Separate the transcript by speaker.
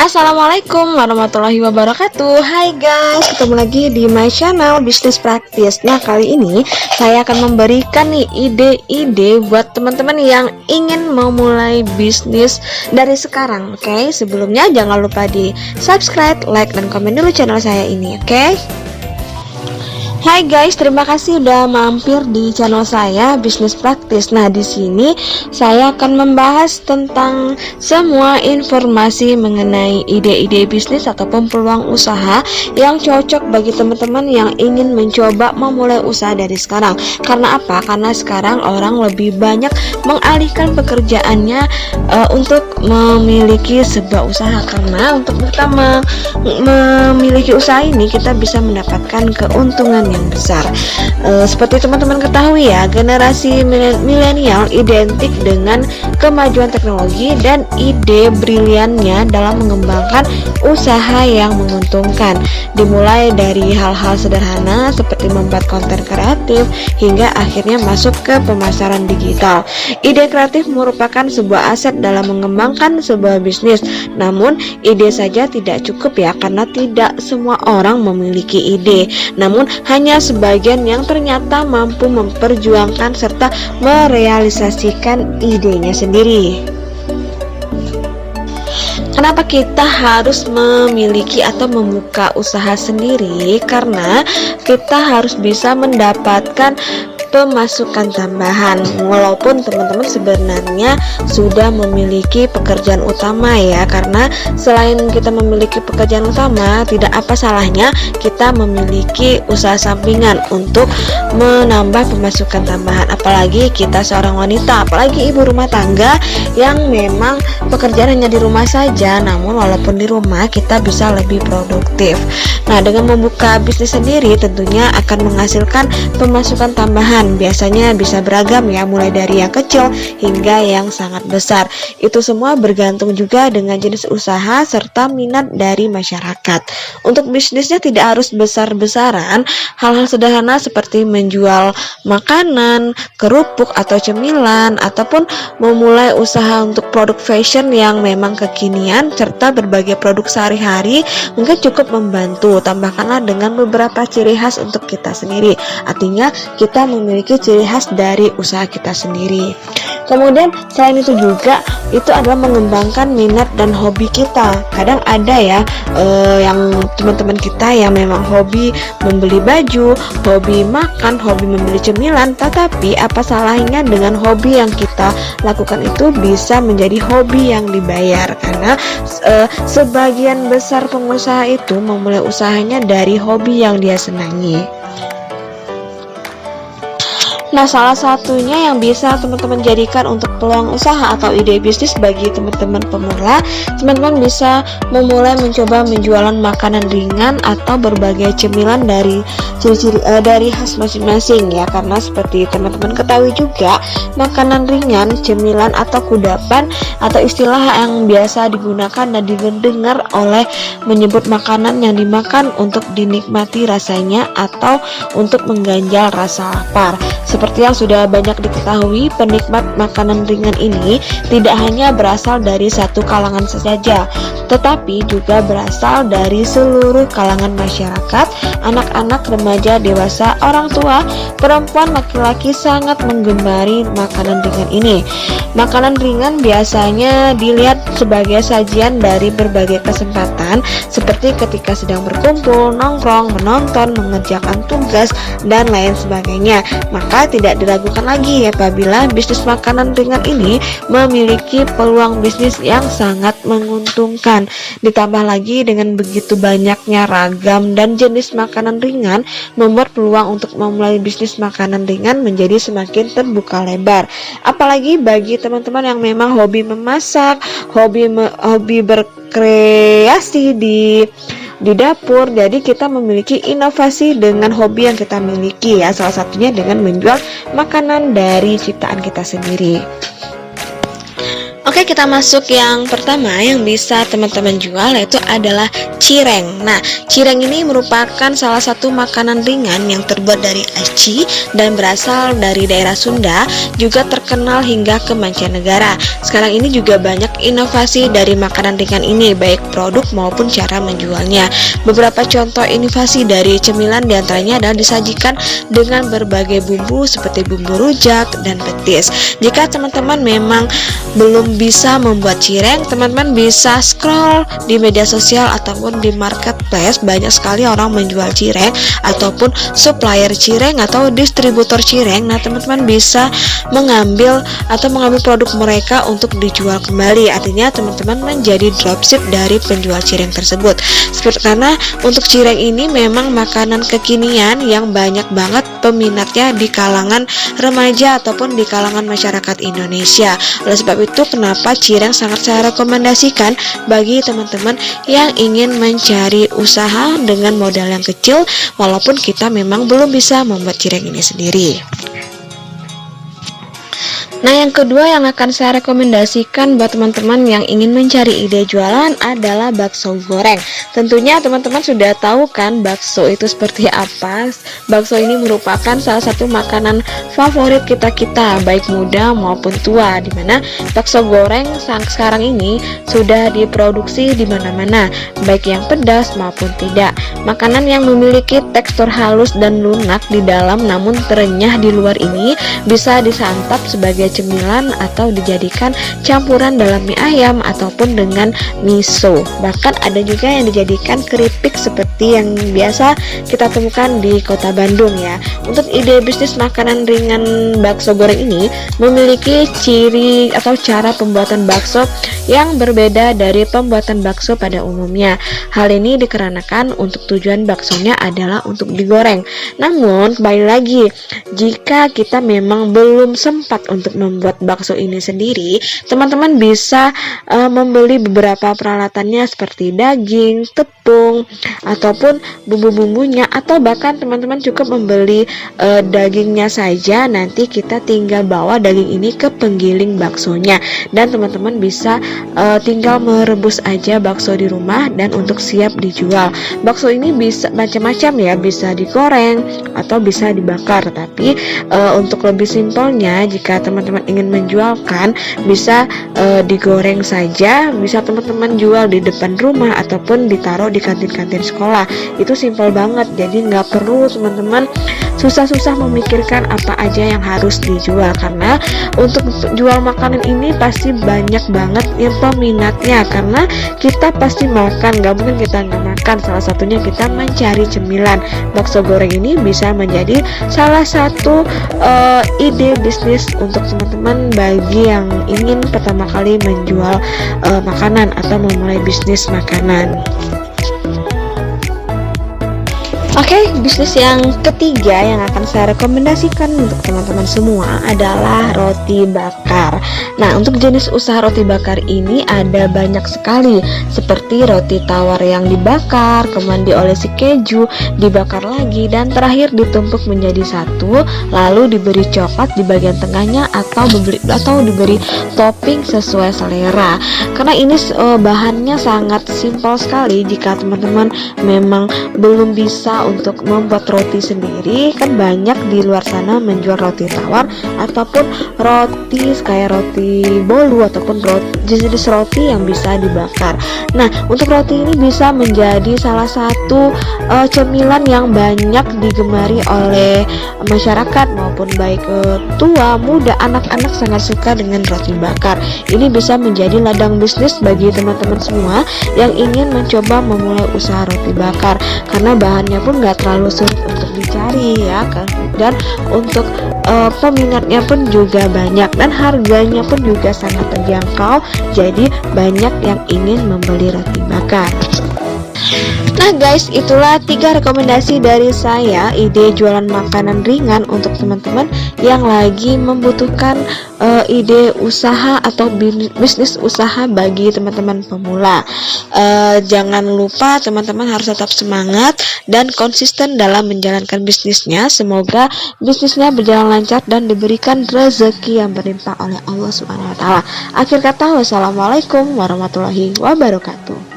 Speaker 1: Assalamualaikum warahmatullahi wabarakatuh. Hai guys, ketemu lagi di my channel Bisnis Praktis. Nah, kali ini saya akan memberikan nih ide-ide buat teman-teman yang ingin memulai bisnis dari sekarang. Oke, sebelumnya jangan lupa di subscribe, like, dan komen dulu channel saya ini. Oke. Hai guys, terima kasih udah mampir di channel saya Bisnis Praktis. Nah, di sini saya akan membahas tentang semua informasi mengenai ide-ide bisnis ataupun peluang usaha yang cocok bagi teman-teman yang ingin mencoba memulai usaha dari sekarang. Karena apa? Karena sekarang orang lebih banyak mengalihkan pekerjaannya untuk memiliki sebuah usaha. Karena untuk kita memiliki usaha ini kita bisa mendapatkan keuntungan yang besar. Seperti teman-teman ketahui ya, generasi milenial identik dengan kemajuan teknologi dan ide briliannya dalam mengembangkan usaha yang menguntungkan. Dimulai dari hal-hal sederhana seperti membuat konten kreatif hingga akhirnya masuk ke pemasaran digital. Ide kreatif merupakan sebuah aset dalam mengembangkan sebuah bisnis. Namun, ide saja tidak cukup ya, karena tidak semua orang memiliki ide. Namun, hanya sebagian yang ternyata mampu memperjuangkan serta merealisasikan idenya sendiri. Kenapa kita harus memiliki atau membuka usaha sendiri? Karena kita harus bisa mendapatkan pemasukan tambahan, walaupun teman-teman sebenarnya sudah memiliki pekerjaan utama ya. Karena selain kita memiliki pekerjaan utama, tidak apa salahnya kita memiliki usaha sampingan untuk menambah pemasukan tambahan. Apalagi kita seorang wanita, apalagi ibu rumah tangga yang memang pekerjaan hanya di rumah saja, namun walaupun di rumah kita bisa lebih produktif. Nah, dengan membuka bisnis sendiri tentunya akan menghasilkan pemasukan tambahan. Biasanya bisa beragam ya, mulai dari yang kecil hingga yang sangat besar. Itu semua bergantung juga dengan jenis usaha serta minat dari masyarakat. Untuk bisnisnya tidak harus besar-besaran, hal-hal sederhana seperti menjual makanan, kerupuk atau cemilan, ataupun memulai usaha untuk produk fashion yang memang kekinian serta berbagai produk sehari-hari mungkin cukup membantu. Tambahkanlah dengan beberapa ciri khas untuk kita sendiri. Artinya kita memiliki ciri khas dari usaha kita sendiri. Kemudian selain itu juga itu adalah mengembangkan minat dan hobi kita. Kadang ada ya yang teman-teman kita yang memang hobi membeli baju, hobi makan, hobi membeli cemilan, tetapi apa salahnya dengan hobi yang kita lakukan itu bisa menjadi hobi yang dibayar. Karena sebagian besar pengusaha itu memulai usahanya dari hobi yang dia senangi. Nah, salah satunya yang bisa teman-teman jadikan untuk peluang usaha atau ide bisnis bagi teman-teman pemula, teman-teman bisa memulai mencoba menjualan makanan ringan atau berbagai cemilan dari ciri-ciri dari khas masing-masing ya. Karena seperti teman-teman ketahui juga, makanan ringan, cemilan atau kudapan atau istilah yang biasa digunakan dan didengar oleh menyebut makanan yang dimakan untuk dinikmati rasanya atau untuk mengganjal rasa lapar. Seperti yang sudah banyak diketahui, penikmat makanan ringan ini tidak hanya berasal dari satu kalangan saja, tetapi juga berasal dari seluruh kalangan masyarakat. Anak-anak, remaja, dewasa, orang tua, perempuan, laki-laki sangat menggemari makanan ringan ini. Makanan ringan biasanya dilihat sebagai sajian dari berbagai kesempatan, seperti ketika sedang berkumpul, nongkrong, menonton, mengerjakan tugas, dan lain sebagainya. Maka tidak diragukan lagi apabila bisnis makanan ringan ini memiliki peluang bisnis yang sangat menguntungkan. Ditambah lagi dengan begitu banyaknya ragam dan jenis makanan ringan, membuat peluang untuk memulai bisnis makanan ringan menjadi semakin terbuka lebar. Apalagi bagi teman-teman yang memang hobi memasak, hobi berkreasi di dapur. Jadi kita memiliki inovasi dengan hobi yang kita miliki ya, salah satunya dengan menjual makanan dari ciptaan kita sendiri. Oke, kita masuk yang pertama yang bisa teman-teman jual, yaitu adalah cireng. Nah, cireng ini merupakan salah satu makanan ringan yang terbuat dari aci dan berasal dari daerah Sunda, juga terkenal hingga ke mancanegara. Sekarang ini juga banyak inovasi dari makanan ringan ini, baik produk maupun cara menjualnya. Beberapa contoh inovasi dari cemilan diantaranya adalah disajikan dengan berbagai bumbu seperti bumbu rujak dan petis. Jika teman-teman memang belum bisa membuat cireng, teman-teman bisa scroll di media sosial ataupun di marketplace. Banyak sekali orang menjual cireng ataupun supplier cireng atau distributor cireng. Nah, teman-teman bisa mengambil produk mereka untuk dijual kembali. Artinya teman-teman menjadi dropship dari penjual cireng tersebut. Karena untuk cireng ini memang makanan kekinian yang banyak banget peminatnya di kalangan remaja ataupun di kalangan masyarakat Indonesia. Oleh sebab itu, kenapa cireng sangat saya rekomendasikan bagi teman-teman yang ingin mencari usaha dengan modal yang kecil, walaupun kita memang belum bisa membuat cireng ini sendiri. Nah, yang kedua yang akan saya rekomendasikan buat teman-teman yang ingin mencari ide jualan adalah bakso goreng. Tentunya teman-teman sudah tahu kan bakso itu seperti apa. Bakso ini merupakan salah satu makanan favorit kita-kita, baik muda maupun tua, dimana bakso goreng sekarang ini sudah diproduksi di mana-mana, baik yang pedas maupun tidak. Makanan yang memiliki tekstur halus dan lunak di dalam namun terenyah di luar ini bisa disantap sebagai cemilan atau dijadikan campuran dalam mie ayam ataupun dengan miso. Bahkan ada juga yang dijadikan keripik seperti yang biasa kita temukan di kota Bandung ya. Untuk ide bisnis makanan ringan bakso goreng ini memiliki ciri atau cara pembuatan bakso yang berbeda dari pembuatan bakso pada umumnya. Hal ini dikarenakan untuk tujuan baksonya adalah untuk digoreng. Namun kembali lagi, jika kita memang belum sempat untuk membuat bakso ini sendiri, teman-teman bisa membeli beberapa peralatannya seperti daging, tepung, ataupun bumbu-bumbunya, atau bahkan teman-teman cukup membeli dagingnya saja. Nanti kita tinggal bawa daging ini ke penggiling baksonya dan teman-teman bisa tinggal merebus aja bakso di rumah dan untuk siap dijual. Bakso ini bisa macam-macam ya, bisa digoreng atau bisa dibakar. Tapi untuk lebih simpelnya, jika teman-teman ingin menjualkan, bisa digoreng saja, bisa teman-teman jual di depan rumah ataupun ditaruh di kantin-kantin sekolah. Itu simpel banget, jadi nggak perlu teman-teman susah-susah memikirkan apa aja yang harus dijual, karena untuk jual makanan ini pasti banyak banget yang peminatnya, karena kita pasti makan, nggak mungkin kita nggak makan. Salah satunya kita mencari cemilan. Bakso goreng ini bisa menjadi salah satu ide bisnis untuk teman-teman bagi yang ingin pertama kali menjual makanan atau memulai bisnis makanan. Oke, bisnis yang ketiga yang akan saya rekomendasikan untuk teman-teman semua adalah roti bakar. Nah, untuk jenis usaha roti bakar ini ada banyak sekali, seperti roti tawar yang dibakar, kemudian diolesi keju, dibakar lagi, dan terakhir ditumpuk menjadi satu, lalu diberi coklat di bagian tengahnya atau diberi topping sesuai selera. Karena ini bahannya sangat simpel sekali. Jika teman-teman memang belum bisa untuk membuat roti sendiri, kan banyak di luar sana menjual roti tawar ataupun roti kayak roti bolu ataupun jenis roti yang bisa dibakar. Nah, untuk roti ini bisa menjadi salah satu cemilan yang banyak digemari oleh masyarakat maupun baik tua, muda, anak-anak sangat suka dengan roti bakar. Ini bisa menjadi ladang bisnis bagi teman-teman semua yang ingin mencoba memulai usaha roti bakar, karena bahannya pun nggak terlalu sulit untuk dicari ya kan, dan untuk peminatnya pun juga banyak dan harganya pun juga sangat terjangkau, jadi banyak yang ingin membeli roti bakar. Nah guys, itulah 3 rekomendasi dari saya, ide jualan makanan ringan untuk teman-teman yang lagi membutuhkan ide usaha atau bisnis usaha bagi teman-teman pemula. Jangan lupa teman-teman harus tetap semangat dan konsisten dalam menjalankan bisnisnya. Semoga bisnisnya berjalan lancar dan diberikan rezeki yang berlimpah oleh Allah Subhanahu wa taala. Akhir kata, wassalamualaikum warahmatullahi wabarakatuh.